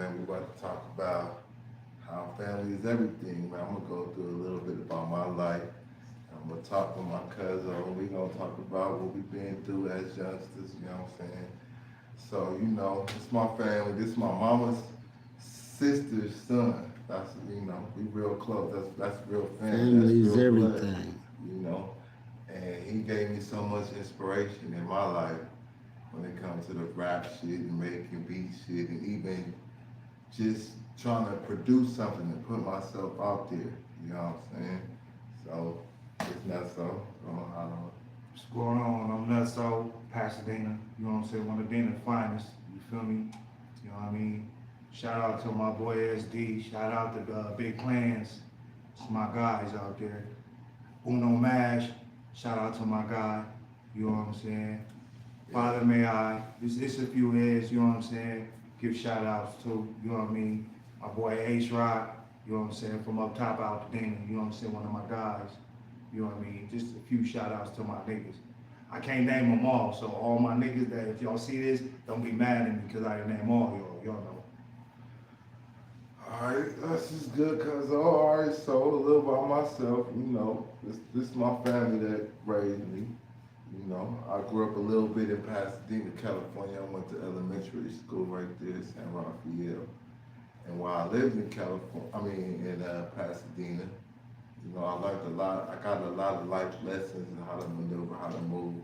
man. We're about to talk about how family is everything, man. I'm gonna go through a little bit about my life. I'm gonna talk with my cousin. We're gonna talk about what we've been through as youngsters, you know what I'm saying? So, it's my family. This is my mama's sister's son. That's, we real close. That's real family. That's Family is real blood, everything. you know? And he gave me so much inspiration in my life when it comes to the rap shit and making beat shit and even just trying to produce something and put myself out there. You know what I'm saying? So it's not so. I don't. What's going on? I'm Nutso, Pasadena. You know what I'm saying? One of Dana's finest. You feel me? You know what I mean? Shout out to my boy SD. Shout out to Big Plans. It's my guys out there. Uno Mash. Shout out to my guy. You know what I'm saying? Father May I. It's a few heads. You know what I'm saying? Give shout outs to. You know what I mean? My boy Ace Rock. You know what I'm saying? From up top out to Dana. You know what I'm saying? One of my guys. You know what I mean? Just a few shout outs to my niggas. I can't name them all, so all my niggas that if y'all see this, don't be mad at me because I didn't name all y'all. Y'all know. Alright, that's just good cause alright, so a little about myself, this is my family that raised me. I grew up a little bit in Pasadena, California. I went to elementary school right there, San Rafael. And while I lived in Pasadena, I learned a lot. I got a lot of life lessons and how to maneuver, how to move.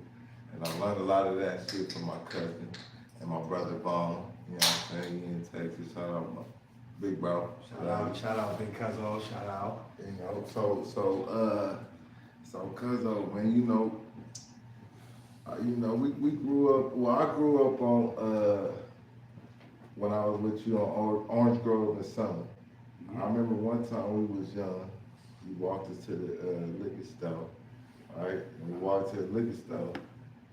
And I learned a lot of that shit from my cousin and my brother Vaughn. You know what I'm saying? He in Texas. Shout out my big bro. Shout out, Big Cuzzo, shout out. So Cuzzo, man, we grew up. Well, I grew up on when I was with you on Orange Grove in summer. I remember one time we was young. You walked us to the liquor store, right? And we walked to the liquor store,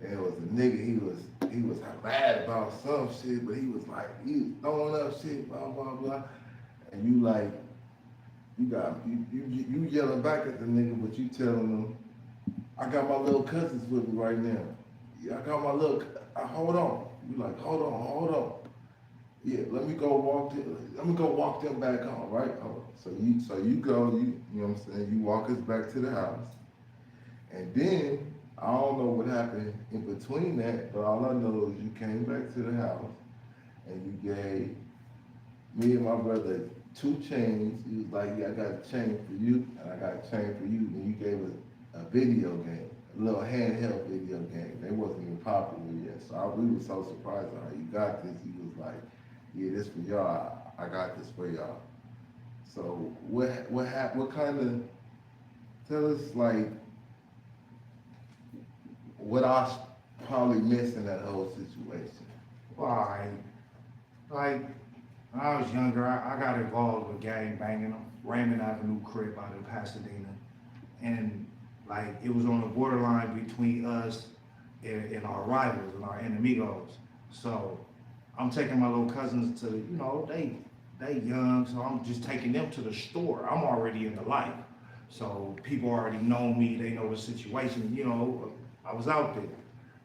and it was a nigga. He was mad about some shit, but he was throwing up shit, blah blah blah. And you yelling back at the nigga, but you telling him, I got my little cousins with me right now. Yeah, I got my little. Hold on. You like, hold on. Yeah, let me go walk them back home, right? So you go, you know what I'm saying, you walk us back to the house. And then I don't know what happened in between that, but all I know is you came back to the house and you gave me and my brother 2 chains. He was like, yeah, I got a chain for you and I got a chain for you. And you gave us a video game, a little handheld video game. They wasn't even popular yet. So we were so surprised on how you got this. He was like, yeah, this for y'all. I got this for y'all. So what happened? What kind of tell us what I probably missed in that whole situation. Why? Like, when I was younger, I got involved with gang banging on Raymond Avenue crib out in Pasadena. And it was on the borderline between us and our rivals and our enemigos. So I'm taking my little cousins to, they young, so I'm just taking them to the store. I'm already in the life. So people already know me, they know the situation, I was out there.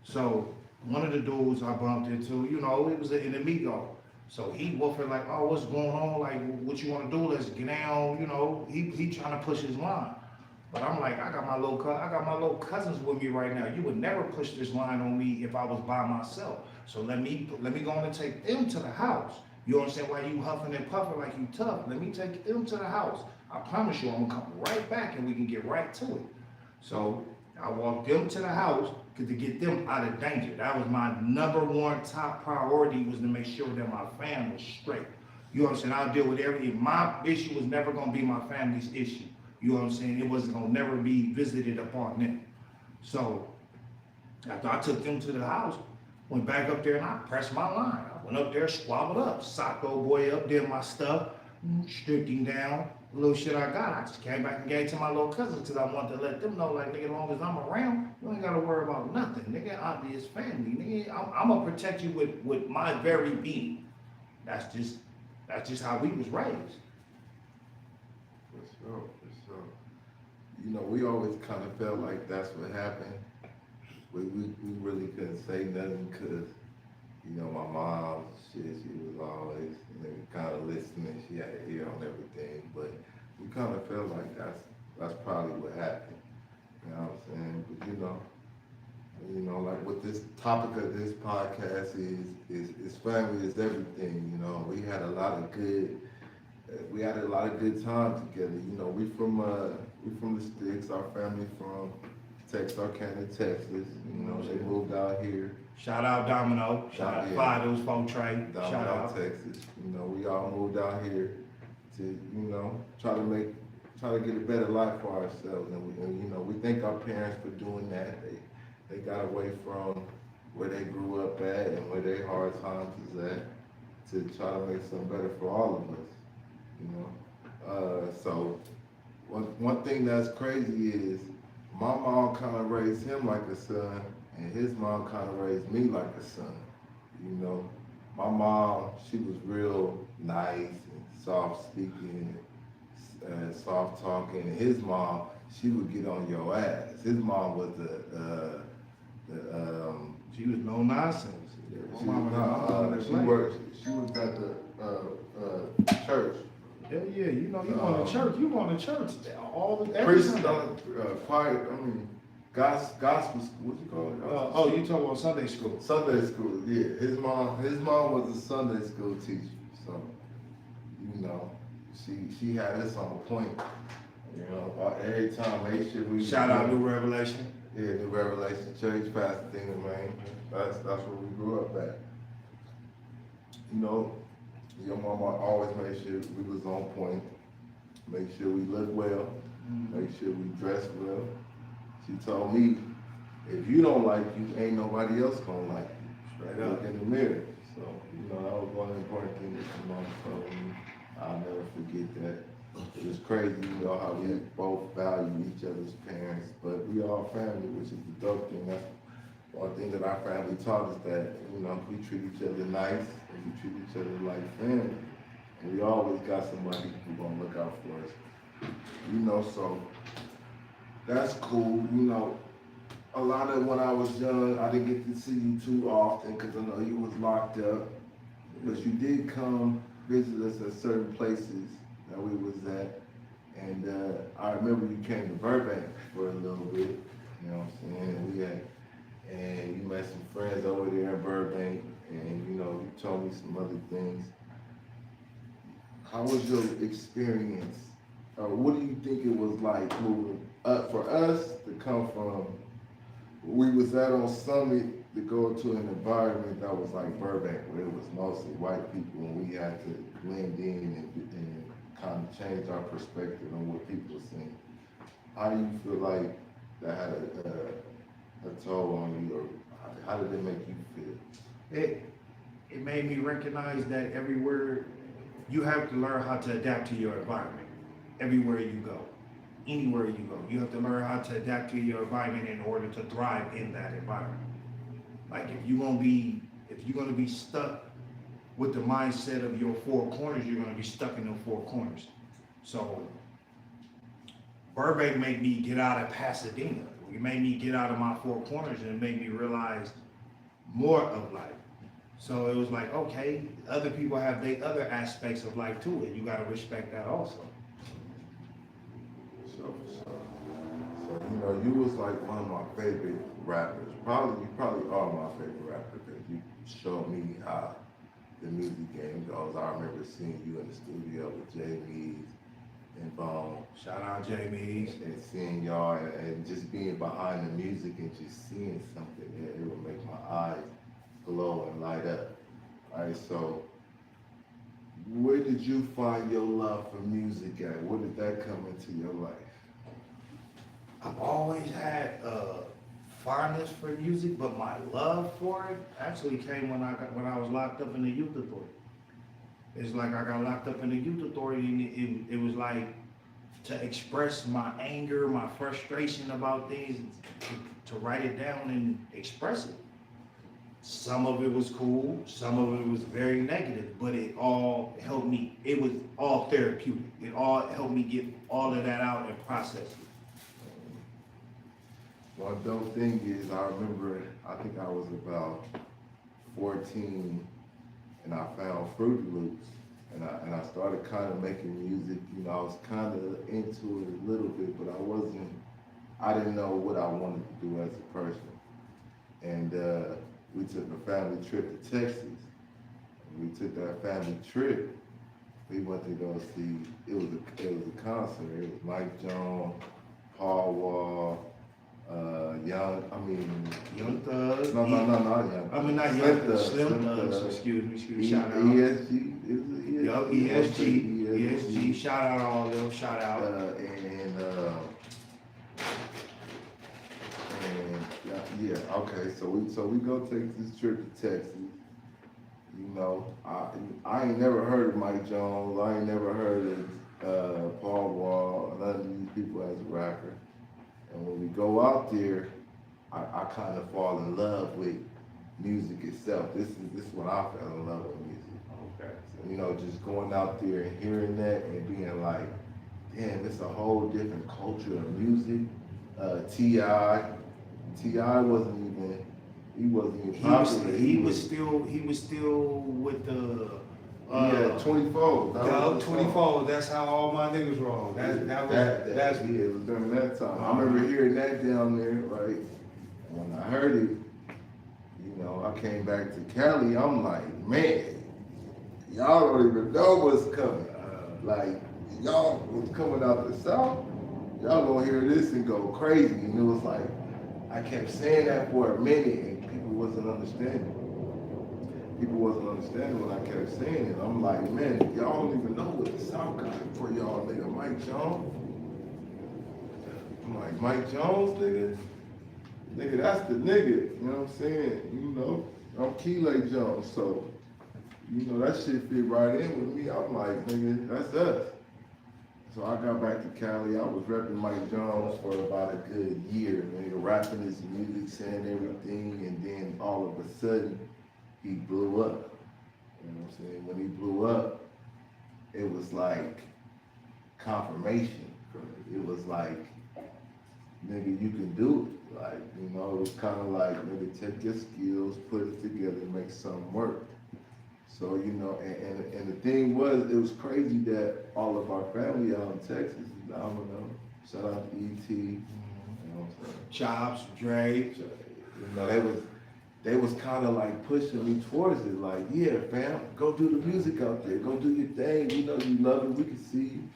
So one of the dudes I bumped into, it was an enemigo. So he woofing like, oh, what's going on? Like, what you want to do? Let's get down. He trying to push his line. But I'm like, I got my little cousins with me right now. You would never push this line on me if I was by myself. So let me go on and take them to the house. You understand why you huffing and puffing like you tough? Let me take them to the house. I promise you, I'm gonna come right back and we can get right to it. So I walked them to the house to get them out of danger. That was my number one top priority, was to make sure that my family was straight. You understand? I'll deal with everything. My issue was never gonna be my family's issue. You know what I'm saying? It wasn't gonna never be visited upon them. So after I took them to the house, went back up there and I pressed my line. I went up there, squabbled up, socked old boy up, did my stuff, stripped him down. The little shit I got, I just came back and gave it to my little cousins because I wanted to let them know, like, nigga, as long as I'm around, you ain't gotta worry about nothing. Nigga, I'm his family. Nigga, I'm gonna protect you with my very being. That's just how we was raised. For sure. We always kind of felt like that's what happened. We really couldn't say nothing because, my mom, she was always, kind you kind of feel like that's probably what happened. You know what I'm saying? But you know, like what this topic of this podcast is family is everything. You know, we had a lot of good time together. You know, we from the sticks. Our family from Texarkana, Texas. You know, they moved out here. Shout out Domino. Shout out Fidos, Folk Trey. Shout out Texas. You know, we all moved out here to, you know, try to get a better life for ourselves. And you know, we thank our parents for doing that. They got away from where they grew up at and where their hard times is at to try to make something better for all of us. You know, so one thing that's crazy is my mom kind of raised him like a son, and his mom kind of raised me like a son. You know, my mom, she was real nice and soft speaking and soft talking. And his mom, she would get on your ass. His mom was she was no nonsense. she was at the church. Hell yeah, you know, you going to church, all the, every Priest, Sunday. choir, gospel school, what you call it? Oh, you talking about Sunday school? Sunday school, yeah. His mom was a Sunday school teacher, so, you know, she had us on point. You know, every time, make sure we. Shout out New Revelation. Yeah, New Revelation Church, Pasadena, man. That's where we grew up at. You know, your mama always made sure we was on point, make sure we look well, make sure we dress well. She told me, if you don't like you, ain't nobody else gonna like you. Straight up. Look in the mirror. So, you know, that was one of the important things that your mama told me. I'll never forget that. It was crazy, you know, how we both value each other's parents, but we all family, which is the dope thing. That's one thing that our family taught us, that, you know, we treat each other nice, and we treat each other like family. And we always got somebody who's gonna look out for us. You know, so that's cool. You know, a lot of when I was young, I didn't get to see you too often because I know you was locked up. But you did come visit us at certain places that we was at. And I remember you came to Burbank for a little bit, you know what I'm saying? And you met some friends over there in Burbank, and you know, you told me some other things. How was your experience? What do you think it was like moving up for us to come from, we was at on Summit to go to an environment that was like Burbank, where it was mostly white people, and we had to blend in and kind of change our perspective on what people were saying. How do you feel like that had a toll on you, or how did it make you feel? It made me recognize that everywhere, you have to learn how to adapt to your environment. Everywhere you go, anywhere you go, you have to learn how to adapt to your environment in order to thrive in that environment. Like if you're gonna be stuck with the mindset of your four corners, you're gonna be stuck in those four corners. So Burbank made me get out of Pasadena. It made me get out of my four corners, and it made me realize more of life. So it was like, okay, other people have their other aspects of life too, and you gotta respect that also. So, you know, you was like one of my favorite rappers. You probably are my favorite rapper, because you showed me how the music game goes. I remember seeing you in the studio with Jay Mees and Bone. Shout out Jay Mees. And seeing y'all and just being behind the music and just seeing something, it would make my eyes glow and light up. All right, so where did you find your love for music at? Where did that come into your life? I've always had fondness for music, but my love for it actually came when I was locked up in the youth authority. It's like I got locked up in the youth authority, and it was like to express my anger, my frustration about things, to write it down and express it. Some of it was cool, some of it was very negative, but it all helped me. It was all therapeutic. It all helped me get all of that out and process it. One dope thing is, I remember, I think I was about 14, and I found Fruity Loops, and I started started kind of making music. You know, I was kind of into it a little bit, but I didn't know what I wanted to do as a person. And we took a family trip to Texas. And we took that family trip. We went to go see, it was a concert. It was Mike Jones, Paul Wall, Young Thug. No, not Young. I mean, not Young Thug, Slim Thugs, excuse me, shout out. ESG, Yup, ESG, shout out all of them, shout out. Yeah, okay, so we go take this trip to Texas. You know, I ain't never heard of Mike Jones, I ain't never heard of Paul Wall, none of these people as a rapper. And when we go out there, I kind of fall in love with music itself. This is when I fell in love with music. Okay. So, you know, just going out there and hearing that and being like, damn, it's a whole different culture of music. T.I. wasn't even popular. He was still with the. Yeah, 24. Dog 24. That's how all my niggas roll. It was during that time. I remember hearing that down there, right? When I heard it, you know, I came back to Cali. I'm like, man, y'all don't even know what's coming. Like, y'all was coming out the South. Y'all gonna hear this and go crazy. And it was like, I kept saying that for a minute, and people wasn't understanding. People wasn't understanding when I kept saying it. I'm like, man, y'all don't even know what the South got for y'all, nigga. Mike Jones. I'm like, Mike Jones, nigga? Nigga, that's the nigga. You know what I'm saying? You know, I'm Keeley Jones, so, you know, that shit fit right in with me. I'm like, nigga, that's us. So I got back to Cali. I was repping Mike Jones for about a good year, nigga, rapping his music, saying everything, and then all of a sudden, he blew up. You know what I'm saying? When he blew up, it was like confirmation for me. It was like, nigga, you can do it. Like, you know, it was kind of like, nigga, take your skills, put it together, and make something work. So, you know, and the thing was, it was crazy that all of our family out in Texas, you know, shout out to E.T., you know what I'm saying? Chops, Dre. You know, they was kind of like pushing me towards it, like, yeah, fam, go do the music out there, go do your thing, you know, you love it, we can see you.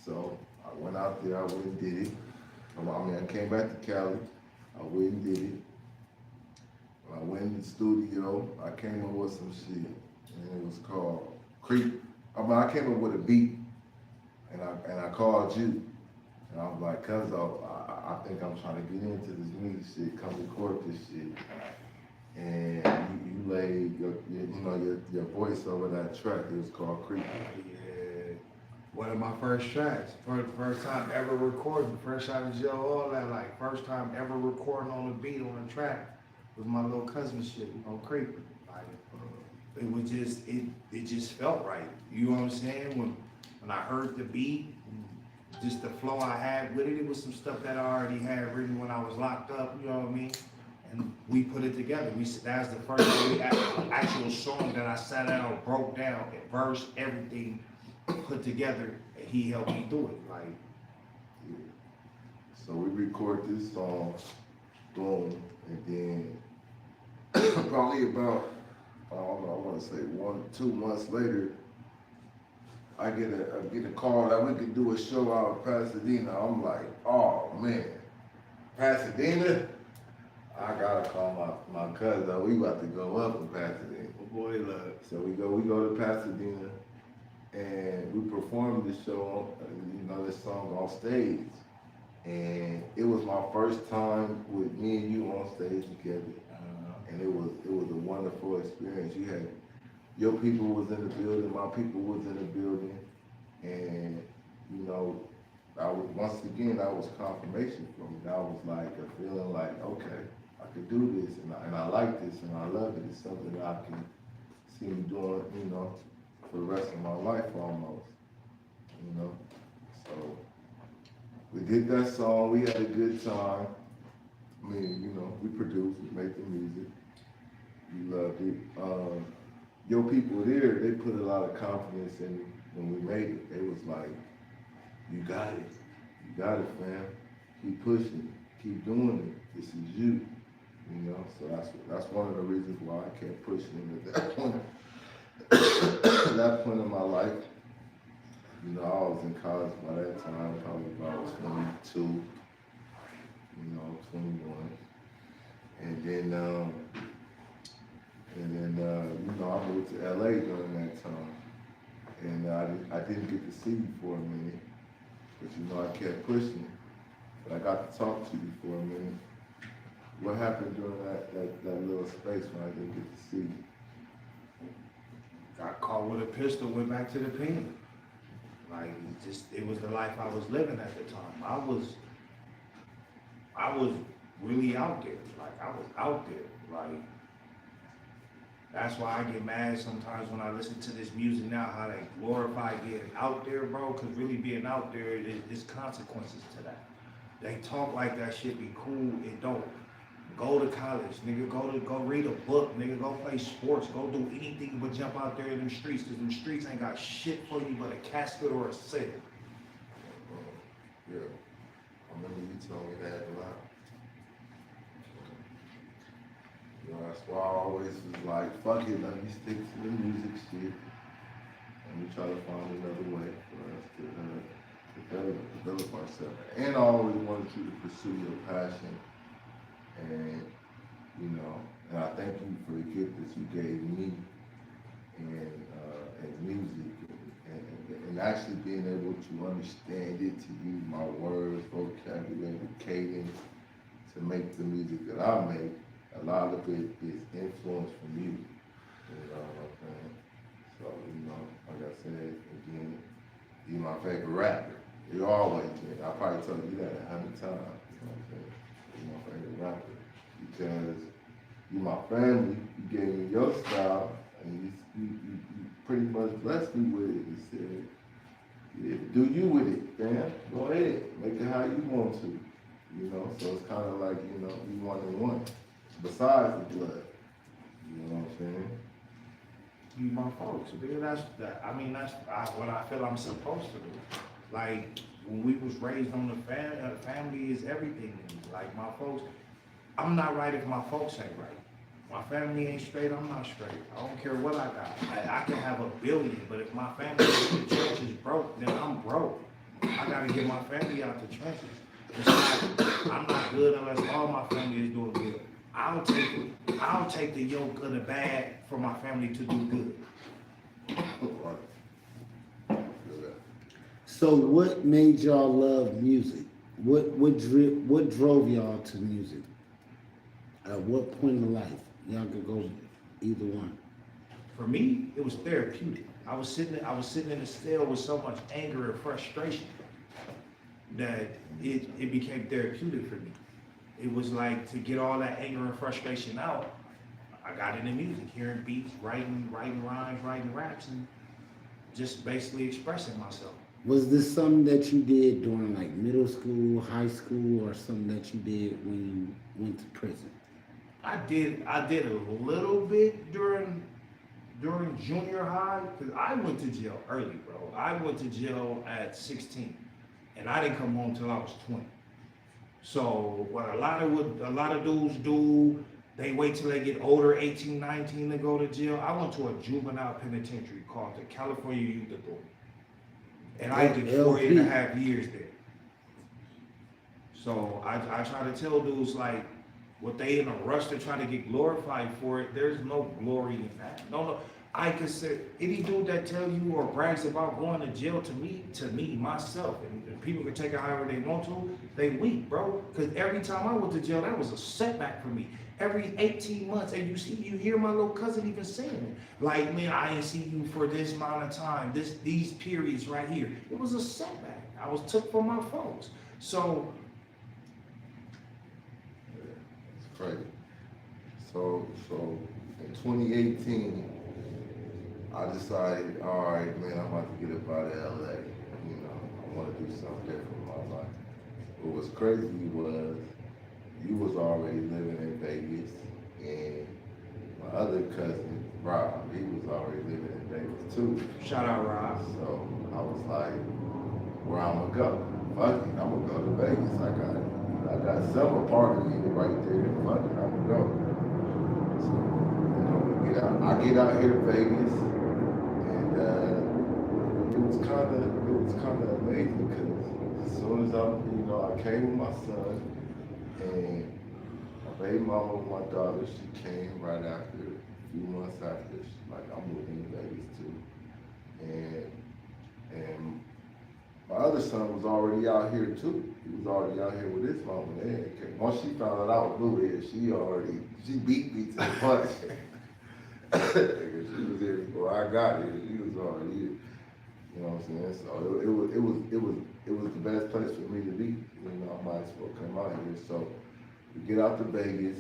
So I went out there, I went and did it. I came back to Cali, I went and did it. When I went in the studio, I came up with some shit, and it was called Creep. I came up with a beat, and I called you, and I was like, cuz I think I'm trying to get into this music shit, come record this shit. And you laid your voice over that track. It was called Creep. Yeah, one of my first tracks. For the first time ever recording, fresh out of jail, all that. Like first time ever recording on a beat on a track with my little cousin shit on Creep. Like it was just it just felt right. You know what I'm saying? When I heard the beat, just the flow I had with it, it was some stuff that I already had written when I was locked up. You know what I mean? And we put it together. That's the first actual song that I sat down, broke down, and verse, everything put together, and he helped me do it. Like, yeah. So we record this song, boom, and then probably about, I don't know, I want to say 1-2 months later, I get a call that we could do a show out of Pasadena. I'm like, oh man, Pasadena? I gotta call my cousin. We about to go up in Pasadena. oh boy, look. So we go to Pasadena, and we performed the show, this song on stage. And it was my first time with me and you on stage together. And it was a wonderful experience. You had, your people was in the building, my people was in the building, and once again, that was confirmation for me. That was like a feeling like, okay, I could do this, and I like this, and I love it. It's something that I can see me doing, for the rest of my life almost, So we did that song. We had a good time. I mean, we produced, we made the music. We loved it. your people there, they put a lot of confidence in me when we made it. They was like, you got it. You got it, fam. Keep pushing. Keep doing it. This is you. You know, so that's one of the reasons why I kept pushing at that point. That point in my life, you know, I was in college by that time, probably about 22, you know, 21. And then, you know, I moved to LA during that time. And I didn't get to see you for a minute, but you know, I kept pushing. But I got to talk to you for a minute. What happened during that little space when I didn't get to see you? Got caught with a pistol, went back to the pen. Like, it was the life I was living at the time. I was really out there. Like, I was out there. Like, that's why I get mad sometimes when I listen to this music now, how they glorify getting out there, bro, because really being out there, there's consequences to that. They talk like that shit be cool, it don't. Go to college, nigga, go read a book, nigga, go play sports, go do anything but jump out there in them streets, because them streets ain't got shit for you but a casket or a cell. Yeah, I remember you told me that a lot. You know, that's why I always was like, fuck it, let me stick to the music shit. And we try to find another way for us to develop ourselves. And I always wanted you to pursue your passion. And, you know, and I thank you for the gift that you gave me and music and actually being able to understand it, to use my words, vocabulary, cadence, to make the music that I make. A lot of it is influenced from you. You know what I'm saying? So, you know, like I said, again, you're my favorite rapper. You always been. I probably told you that 100 times. You know what I'm saying? You're my favorite rapper. Because you're my family. You gave me your style, and you pretty much blessed me with it. You said, yeah, do you with it, fam. Go ahead. Make it how you want to. You know, so it's kind of like, you know, we one and one. Besides the blood. You know what I'm saying? You my folks, nigga, that's what I feel I'm supposed to do. Like, when we was raised on the family is everything to me. Like, my folks, I'm not right if my folks ain't right. My family ain't straight, I'm not straight. I don't care what I got. I can have $1 billion, but if my family in the church is broke, then I'm broke. I gotta get my family out the trenches. I'm not good unless all my family is doing good. I'll take the yoke of the bad for my family to do good. So what made y'all love music? What drove y'all to music? At what point in life? Y'all could go either one. For me, it was therapeutic. I was sitting in a cell with so much anger and frustration that it became therapeutic for me. It was like, to get all that anger and frustration out, I got into music, hearing beats, writing rhymes, writing raps, and just basically expressing myself. Was this something that you did during like middle school, high school, or something that you did when you went to prison? I did a little bit during junior high, because I went to jail early, bro. I went to jail at 16, and I didn't come home till I was 20. So what a lot of dudes do, they wait till they get older, 18, 19, to go to jail. I went to a juvenile penitentiary called the California Youth Authority. And I did 4.5 years there. So I try to tell dudes, like, what they in a rush to try to get glorified for it, there's no glory in that. No. I consider any dude that tells you or brags about going to jail, to me, myself, and people can take it however they want to, they weak, bro. Because every time I went to jail, that was a setback for me. Every 18 months, and you hear my little cousin even saying it. Like, man, I didn't see you for this amount of time, these periods right here. It was a setback. I was took from my folks. So, yeah, it's crazy. So in 2018, I decided, all right, man, I'm about to get up out of LA. You know, I want to do something different in my life. What was crazy was, you was already living in Vegas, and my other cousin Rob, he was already living in Vegas too. Shout out, Rob. So I was like, where I'm gonna go? Fuck it, I'm gonna go to Vegas. I got some part of me right there. Fuck it, I'm gonna go. So, you know, I get out here to Vegas, and it was kind of amazing because as soon as I came with my son, and my baby mama with my daughter, she came right after, a few months after. She's like, I'm moving to Vegas too, and my other son was already out here too. He was already out here with his mama. Once she found out I was blue here, she beat me to the punch. She was here before I got here. She was already here. You know what I'm saying? So it was the best place for me to be. You know, I might as well come out here. So we get out to Vegas,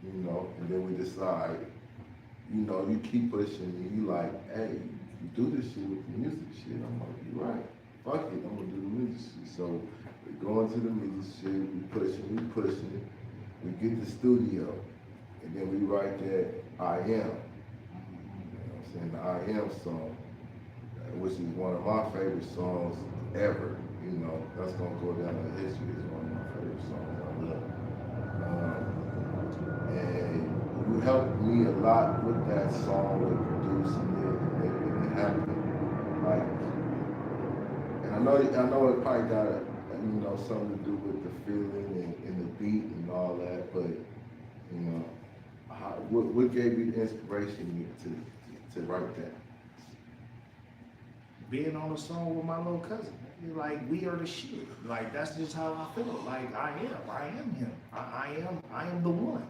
you know, and then we decide, you know, you keep pushing and you like, hey, you do this shit with the music shit. I'm like, you're right. Fuck it, I'm gonna do the music shit. So we go into the music shit, we pushing, we get the studio, and then we write that I Am. You know what I'm saying? The I Am song, which is one of my favorite songs ever. You know, that's gonna go down in history as one of my favorite songs I love. And you helped me a lot with that song, with producing it and making it happen. Like, and I know it probably got something to do with the feeling and the beat and all that, but you know, what gave you the inspiration to write that? Being on a song with my little cousin. Like, we are the shit. Like, that's just how I feel. Like, I am him. I am the one.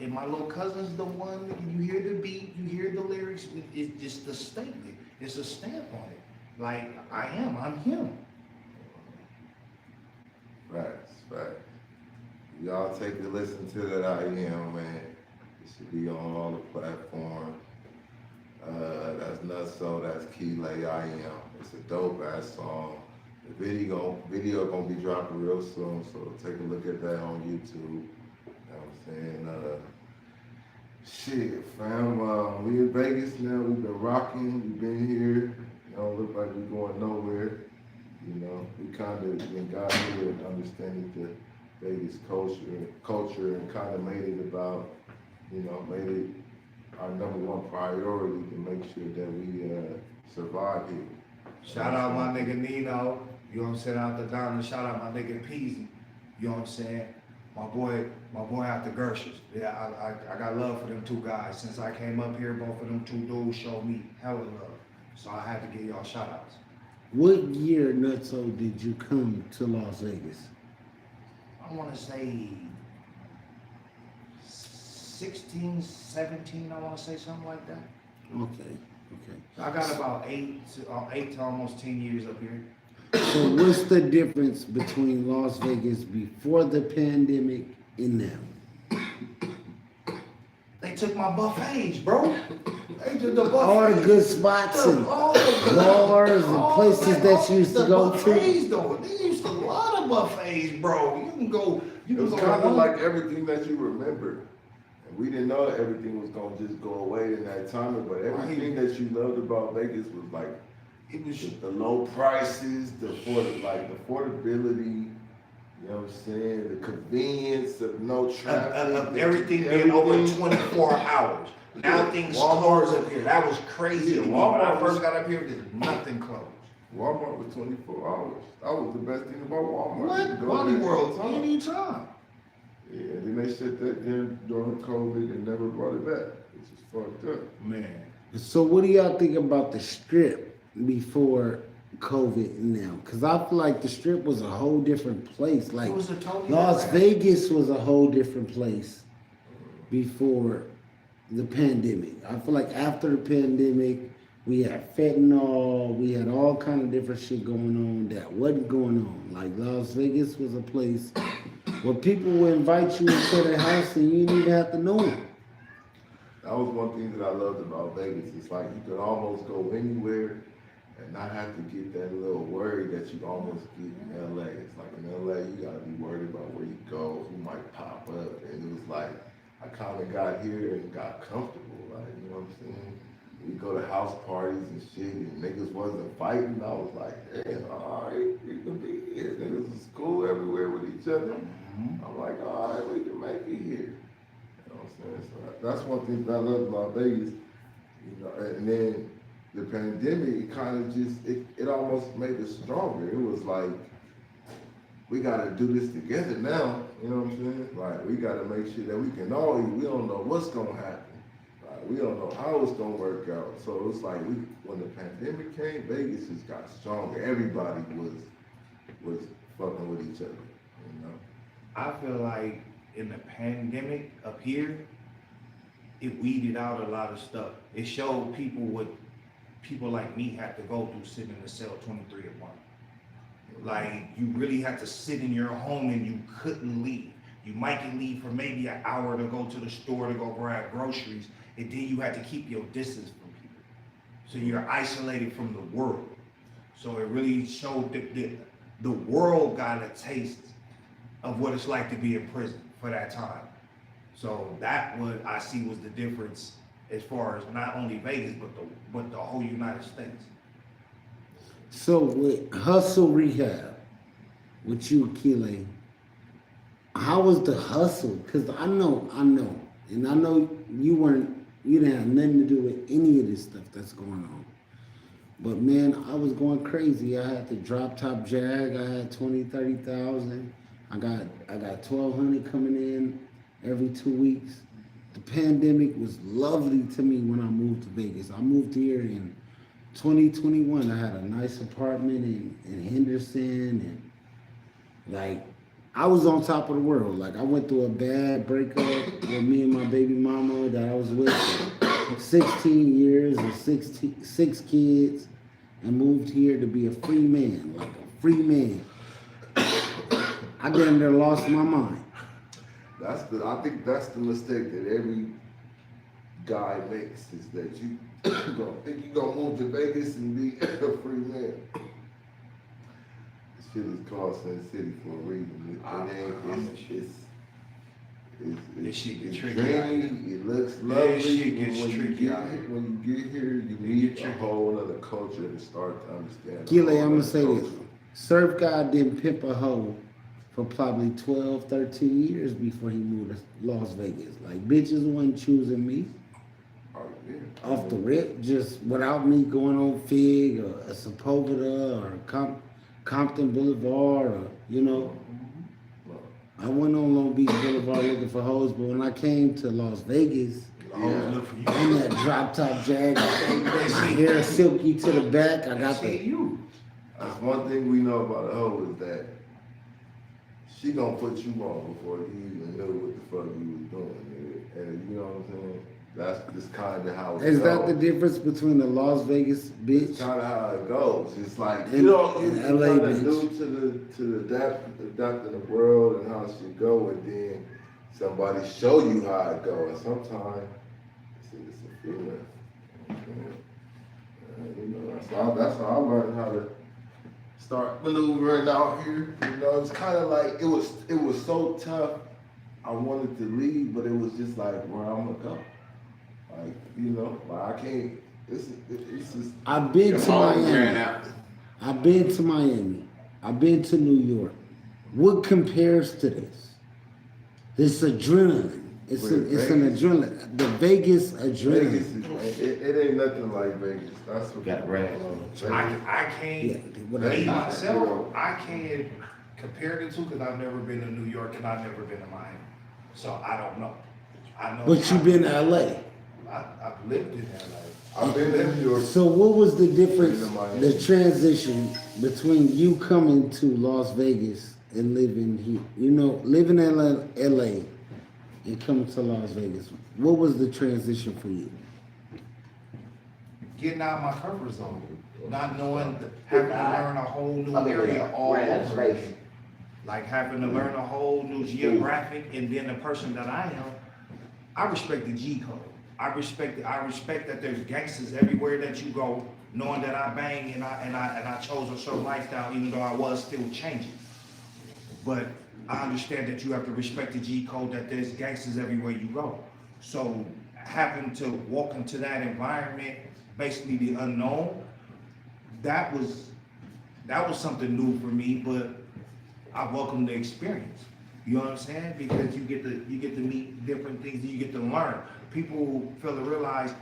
And my little cousin's the one. You hear the beat, you hear the lyrics. It's just the statement. It's a stamp on it. Like, I'm him. Facts. Y'all take a listen to that I Am, man. It should be on all the platforms. That's Nutso, that's Keeley, I Am. It's a dope ass song. The video gonna be dropping real soon, so take a look at that on YouTube. You know what I'm saying? Shit, fam, we in Vegas now, we've been rocking, we've been here. It don't look like we're going nowhere. You know, we kind of got here and understanding the Vegas culture and kind of made it about, made it our number one priority to make sure that we survive here. Shout out my nigga Nino. You know what I'm saying? Out the Donna. Shout out my nigga Peasy. You know what I'm saying? My boy out the Gershers. Yeah, I got love for them two guys. Since I came up here, both of them two dudes showed me hella love. So I had to give y'all shout outs. What year, Nutso, did you come to Las Vegas? I want to say 16, 17, I want to say something like that. Okay. I got about 8 to almost 10 years up here. So what's the difference between Las Vegas before the pandemic and now? They took my buffets, bro. They took the buffets. All the good spots and bars and places that you used to go to. Buffets, though. They used to a lot of buffets, bro. You can go. It was kind of like everything that you remember. And we didn't know that everything was gonna just go away in that time, but everything that you loved about Vegas was like, it was the low prices, the affordability. You know what I'm saying? The convenience of no traffic. Everything being open 24 hours. Now things closed up here. That was crazy. Yeah, When I first got up here, there's nothing closed. Walmart was 24 hours. That was the best thing about Walmart. What? Wally World, anytime. Yeah, then they shut that down during COVID and never brought it back. It's just fucked up. Man. So what do y'all think about the Strip before COVID now? Because I feel like the Strip was a whole different place. Like It was a totally Las different- Vegas was a whole different place before the pandemic. I feel like after the pandemic, we had fentanyl, we had all kind of different shit going on that wasn't going on. Like Las Vegas was a place where people would invite you into their house and you didn't even have to know them. That was one thing that I loved about Vegas. It's like you could almost go anywhere and not have to get that little worry that you almost get in LA. It's like in LA, you gotta be worried about where you go, who might pop up. And it was like, I kind of got here and got comfortable, like, you know what I'm saying? We go to house parties and shit, and niggas wasn't fighting. I was like, damn, all right, we can be here. Niggas was cool everywhere with each other. I'm like, all right, we can make it here. You know what I'm saying? So that's one thing that I love about Vegas. You know, and then the pandemic, it kind of just, it almost made us stronger. It was like, we gotta do this together now, you know what I'm saying? Like, we gotta make sure that we can all eat. We don't know what's gonna happen. Like, we don't know how it's gonna work out. So it's like, when the pandemic came, Vegas just got stronger. Everybody was fucking with each other, you know? I feel like in the pandemic up here, it weeded out a lot of stuff. It showed people what people like me had to go through sitting in the cell 23 at 1. Like, you really had to sit in your home and you couldn't leave. You might can leave for maybe an hour to go to the store to go grab groceries, and then you had to keep your distance from people. So you're isolated from the world. So it really showed that the world got a taste of what it's like to be in prison for that time. So that what I see was the difference as far as not only Vegas, but the whole United States. So with Hustle Rehab, with you, Kile, how was the hustle? Cause I know, and I know you didn't have nothing to do with any of this stuff that's going on. But man, I was going crazy. I had the drop top Jag. I had 20, 30,000. I got 1,200 coming in every 2 weeks. The pandemic was lovely to me when I moved to Vegas. I moved here in 2021. I had a nice apartment in Henderson, and like, I was on top of the world. Like, I went through a bad breakup with me and my baby mama that I was with for 16 years and 6 kids, and moved here to be a free man, like a free man. I damn near lost my mind. I think that's the mistake that every guy makes, is that you think you're gonna move to Vegas and be a free man. This shit is called Sin City for a reason. This shit gets it's tricky. dreamy, it looks lovely. This shit gets when tricky. When you get here, you meet a whole other culture and start to understand. Kile, I'm gonna say this. Surf God didn't pimp a hoe for probably 12, 13 years before he moved to Las Vegas. Like, bitches wasn't choosing me Oh, yeah. off the rip, just without me going on Fig or Sepulveda or Compton Boulevard, or, you know. I went on Long Beach Boulevard looking for hoes, but when I came to Las Vegas, Hoes look for you. in that drop top Jag, my hair silky to the back, I got See the, you. That's one thing we know about a hoe, is that she gonna put you on before you even know what the fuck you was doing, nigga. And you know what I'm saying? That's just kind of how it is goes. that the difference between the Las Vegas It's bitch? kind of how it goes. It's like, And- you know, and you're LA kind of bitch. new to the adapting the world and how shit go, and then somebody show you how it go, and sometimes it's a feeling. You know, that's how I learned how to start maneuvering out here. You know, it's kind of like it was so tough. I wanted to leave, but it was just like, where I'm gonna go. Like, you know, like I can't. It's just. I've been to Miami. I've been to Miami. I've been to New York. What compares to this? This adrenaline. It's an adrenaline. The Vegas adrenaline. Vegas it ain't nothing like Vegas. That's what Got rag. I can't, Yeah, what I- me myself, I can't compare the two because I've never been to New York and I've never been to Miami. So I don't know. I know. But you've been to LA. I've lived in LA. I've been in New York. So what was the difference, Been to Miami. the transition between you coming to Las Vegas and living here? You know, living in LA and coming to Las Vegas. What was the transition for you? Getting out of my comfort zone, not knowing, having to learn a whole new area all over again. Like having to learn a whole new geographic, and then the person that I am, I respect the G code. I respect that there's gangsters everywhere that you go, knowing that I bang and I chose a certain lifestyle, even though I was still changing. but I understand that you have to respect the G code, that there's gangsters everywhere you go. So having to walk into that environment, basically the unknown, that was something new for me, but I welcome the experience. You know what I'm saying? Because you get to meet different things, and you get to learn. People fail to realize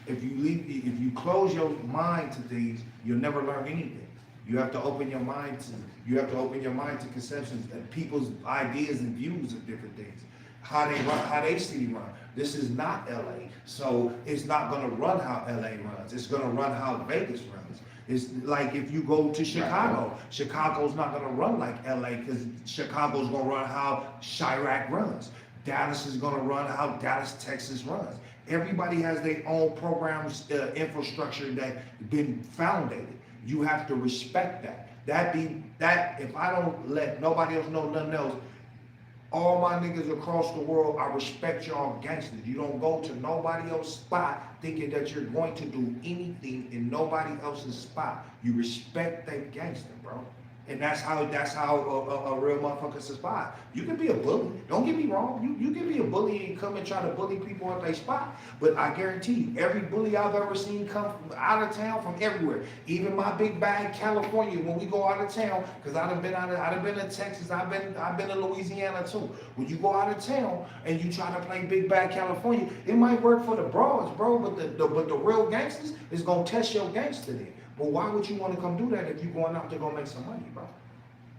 if you close your mind to things, you'll never learn anything. You have to open your mind to conceptions and people's ideas and views of different things. How they run, how they city run. This is not LA, so it's not gonna run how LA runs. It's gonna run how Vegas runs. It's like if you go to Chicago, Chicago's not gonna run like LA because Chicago's gonna run how Chirac runs. Dallas is gonna run how Dallas, Texas runs. Everybody has their own programs, infrastructure that been founded. You have to respect that. That if I don't let nobody else know nothing else, all my niggas across the world, I respect y'all gangsters. You don't go to nobody else's spot thinking that you're going to do anything in nobody else's spot. You respect that gangster, bro. And that's how a real motherfucker survive. You can be a bully. Don't get me wrong. You can be a bully and come and try to bully people at their spot. But I guarantee you, every bully I've ever seen come from out of town, from everywhere. Even my big bag California, when we go out of town, because I've been to Texas, I've been to Louisiana too. When you go out of town and you try to play big bag California, it might work for the broads, bro. But the real gangsters is gonna test your gangster then. But why would you want to come do that if you're going out to go make some money, bro?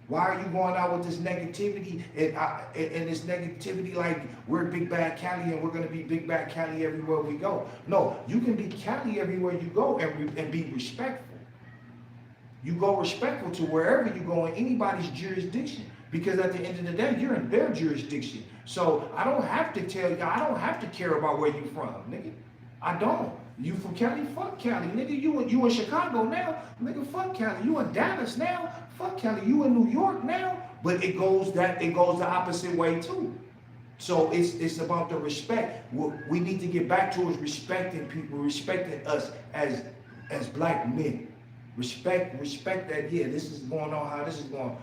Why are you going out with this negativity and this negativity like we're Big Bad Cali and we're going to be Big Bad Cali everywhere we go? No, you can be Cali everywhere you go and be respectful. You go respectful to wherever you go in anybody's jurisdiction because at the end of the day, you're in their jurisdiction. So I don't have to tell you, I don't have to care about where you from, nigga. I don't. You from Cali? Fuck Cali, nigga. You in Chicago now? Nigga, fuck Cali. You in Dallas now? Fuck Cali. You in New York now? But it goes the opposite way too. So it's about the respect. What we need to get back to is respecting people, respecting us as black men. Respect that, yeah, this is going on, how this is going.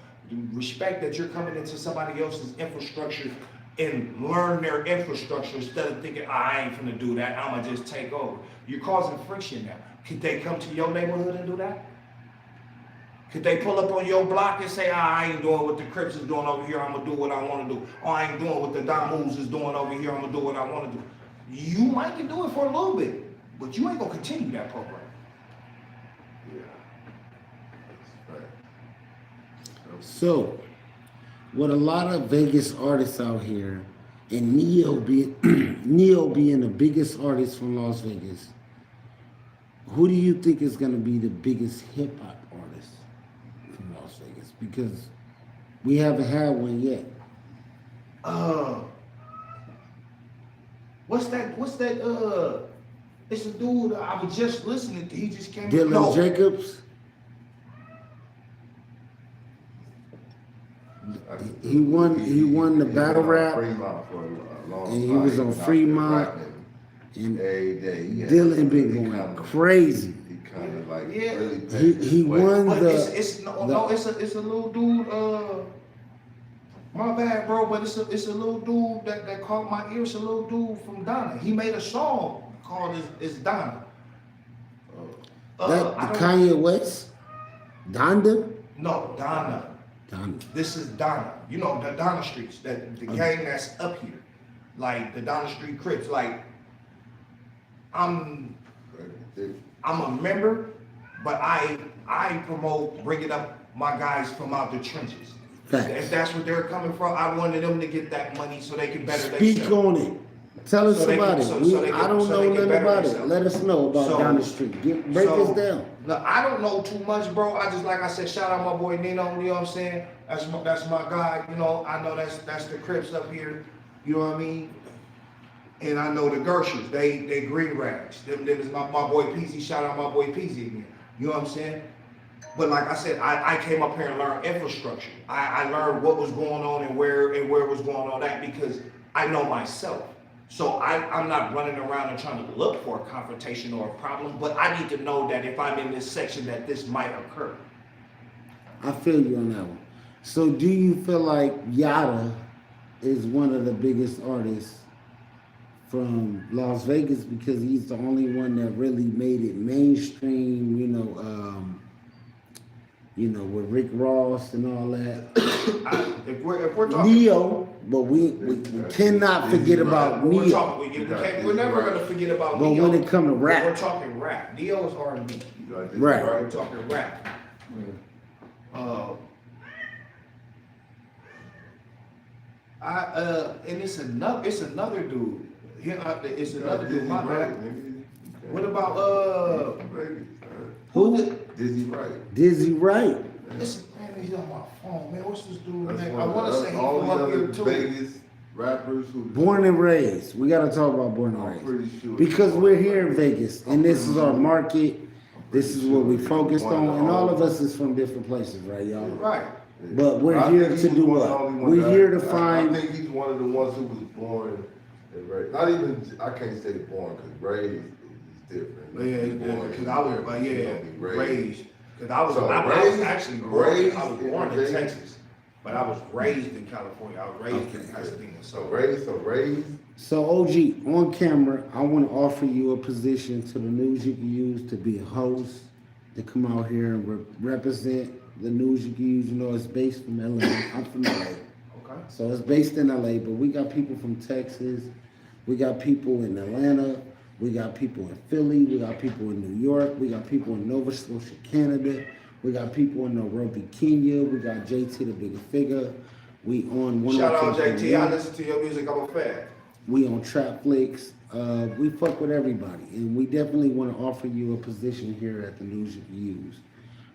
Respect that you're coming into somebody else's infrastructure and learn their infrastructure instead of thinking, I ain't finna do that, I'ma just take over. You're causing friction now. Could they come to your neighborhood and do that? Could they pull up on your block and say, I ain't doing what the Crips is doing over here, I'm gonna do what I wanna do. Or I ain't doing what the Damus is doing over here, I'm gonna do what I wanna do. You might can do it for a little bit, but you ain't gonna continue that program. Yeah. That's right. So, with a lot of Vegas artists out here, and Neo being the biggest artist from Las Vegas, who do you think is gonna be the biggest hip hop artist from Las Vegas? Because we haven't had one yet. What's that? It's a dude I was just listening to. He just came. Dylan Jacobs. He won the battle rap, Fremont for a long and he time. was on Fremont. And every day. Dylan been going crazy. He kind of like Yeah. really He won But the. it's a little dude. My bad, bro. But it's a little dude that caught my ear. It's a little dude from Donna. He made a song called "It's Donna." That Kanye West, Donda. No, Donna. Donda. This is Donna. You know the Donna Streets, the gang that's up here, like the Donna Street Crips. Like I'm a member, but I promote bringing up my guys from out the trenches. Facts. If that's what they're coming from, I wanted them to get that money so they can better Speak themselves. on it. Tell us So they about can- it. so- We- so they can- I don't so they know can nothing better about it. themselves. Let us know about So- Down the Street. Break this down. No, I don't know too much, bro. I just, like I said, shout out my boy Nino, you know what I'm saying? That's my guy, you know. I know that's the Crips up here, you know what I mean? And I know the Gershers, they green rags. Them is my boy Peasy, shout out my boy Peasy again. You know what I'm saying? But like I said, I came up here and learned infrastructure. I learned what was going on and where was going on at because I know myself. So I'm not running around and trying to look for a confrontation or a problem, but I need to know that if I'm in this section that this might occur. I feel you on that one. So do you feel like Yada is one of the biggest artists from Las Vegas because he's the only one that really made it mainstream, with Rick Ross and all that. If we're talking, Neo, but we cannot forget about we're Neo. talking, we're never gonna forget about But Neo. when it come to rap, We're talking rap. Neo is R&B. Right. We're talking rap. And it's another dude. It's another dude. My bad. What about who? Dizzy Wright. Dizzy Wright. Listen, man, he's on my phone, man. What's this dude's That's name? one I of want to the- say he's all from the up other here too. Vegas rappers who. Born and raised. We gotta talk about born and I'm raised. pretty sure. Because we're here in Vegas and this is our market. This is what we focused on, and all of us is from different places, right, y'all? Right. But we're I here think to he do was one of what? the only ones We're that- here to find. I think he's one of the ones who was born and raised. Not even, I can't say born, because raised is different. But yeah, Born because is I was, different. but You yeah, don't be raised. Because I was, So I was raised- actually raised I was in born in Vegas. Texas, but I was raised in California. I was raised in Pasadena. So raised. So OG, on camera, I want to offer you a position to the news you can use to be a host, to come out here and represent the news you can use. You know, it's based from LA. I'm from LA. Okay. So it's based in LA, but we got people from Texas, we got people in Atlanta, we got people in Philly, we got people in New York, we got people in Nova Scotia, Canada, we got people in Nairobi, Kenya, we got JT the Bigger Figure, we on one. Shout out JT. I listen to your music. I'm a fan. We on Trapflix. We fuck with everybody, and we definitely want to offer you a position here at the News You Can Use.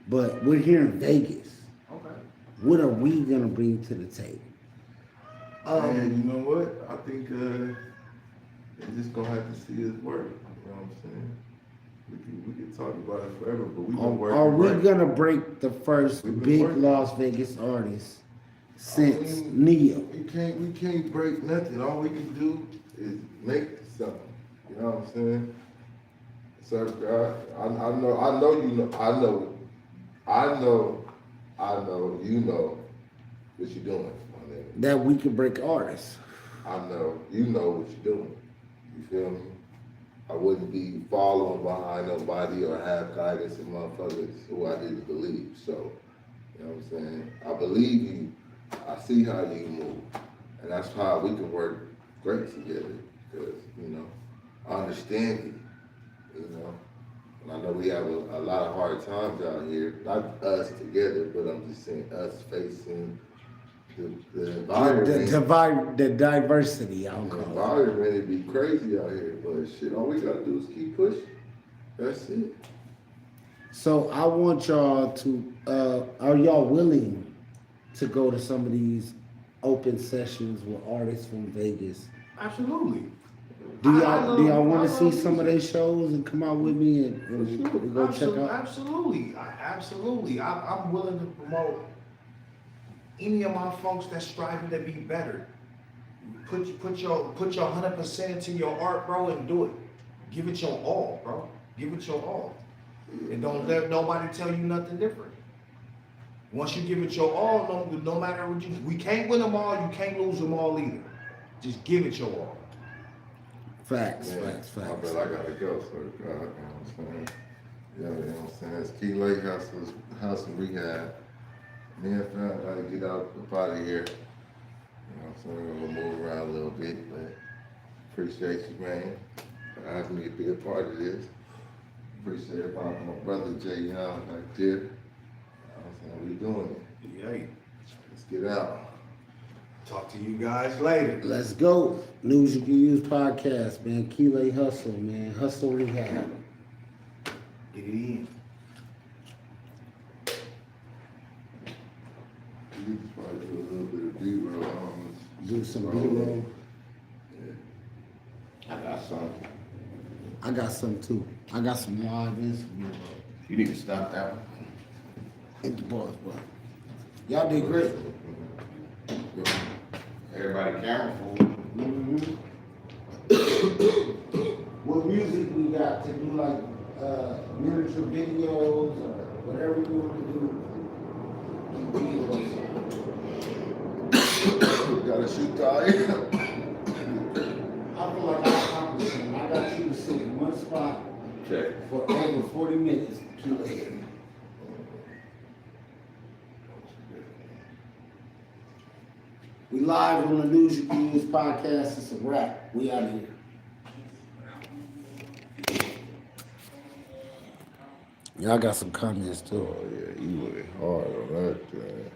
But we're here in Vegas. Okay. What are we gonna bring to the table? And you know what? I think they're just gonna have to see his work. You know what I'm saying? We can talk about it forever, but we gonna work. Are we right. gonna break the first We've been big working. Las Vegas artist since I mean, Neo? We can't break nothing. All we can do is make something. You know what I'm saying? So I know you know what you're doing, my nigga. That we can break artists. I know you know what you're doing. You feel me? I wouldn't be following behind nobody or have guidance in motherfuckers who I didn't believe. So, you know what I'm saying? I believe you. I see how you move. And that's how we can work great together. Because, I understand you, And I know we have a lot of hard times out here. Not us together, but I'm just saying us facing the environment. The diversity, I'll The call it. environment, it'd be crazy out here, but shit, all we gotta do is keep pushing. That's it. So I want y'all to, are y'all willing to go to some of these open sessions with artists from Vegas? Absolutely. Do I y'all want love to see music. some of their shows and come out with me and we go check out? Absolutely. I'm willing to promote any of my folks that's striving to be better. Put your 100% into your art, bro, and do it. Give it your all, bro. Give it your all. And don't let nobody tell you nothing different. Once you give it your all, no matter what we can't win them all, you can't lose them all either. Just give it your all. Facts. I bet I gotta go, so, you know what I'm saying? Yeah, you know what I'm saying? It's Key Lake House and Rehab. Me and fam gotta get up out of here. You know what I'm saying? We're gonna move around a little bit, but appreciate you, man, for having me to be a part of this. Appreciate my brother Jay Young right there. You know what I'm saying? We doing it. Yay. Let's get out. Talk to you guys later. Let's go. News You Can Use podcast, man. Keeley Hustle, man. Hustle Rehab. Get it in. We just probably do a little bit of B-roll. Do some B-roll. Yeah. I got some. I got some too. I got some live and some B-roll. You need to stop that one. Hit the boys, bro. Y'all did great. Everybody camera Mm-hmm. What music we got to do like miniature videos or whatever you want to do? accomplish you, Ty. I feel like I accomplished something. I got you to sit in one spot Okay. for over 40 minutes. Keep it. We live on the News You Can Use podcast. It's a wrap. We out of here. Y'all got some comments too. Oh yeah, you went hard on that, man.